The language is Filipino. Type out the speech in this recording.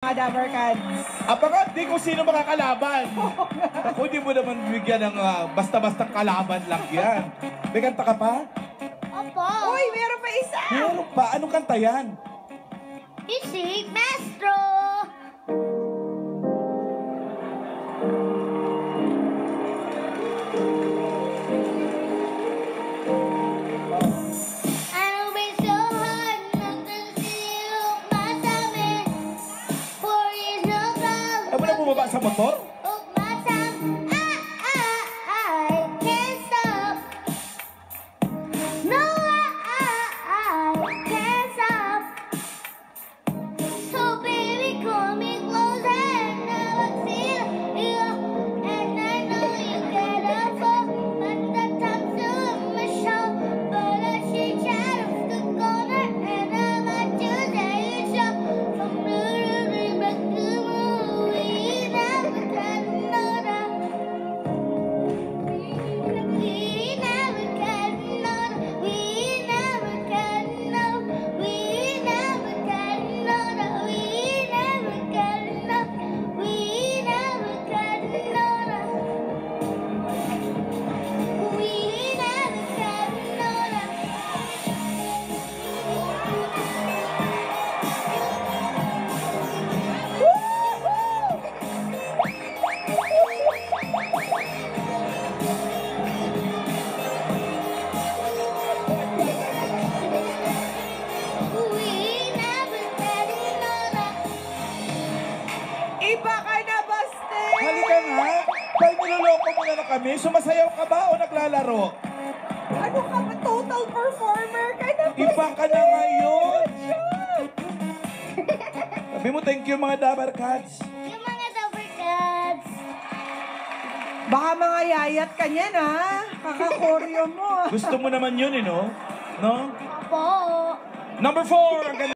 Mga Dabarkads. Apaka, di ko sino makakalaban. Ako, di mo naman bigyan ng basta-bastang kalaban lang yan. May kanta ka pa? Opo. Uy, meron pa isa! Meron pa. Anong kanta yan? Isig Maestro. Ano ba so hard not to see you masame? 4 years no love. Ay mo na bumaba sa motor? Of my time, I can't stop. No, I can't stop. So baby, call me closer and never feel you. And I know you get a fall, but the time's doing my show. But I shake out of the corner and I might just say it's up. From the river back to the movie, never got another. We never got another. We never got another. We never got another. We never got another. We never got another. We never got another. We never got another. Iba ka na, Baste! Halika nga. Dahil niloloko mo na kami. Sumasayaw ka ba o naglalaro? Ano ka ba? Total performer ka na, Baste! Iba ka na ngayon. Sabi mo, thank you mga Dabarkads. Yung mga Dabarkads. Baka mga yayat ka niyan, ha? Kakakoryo mo, ha? Gusto mo naman yun, no? No? Opo. Number 4.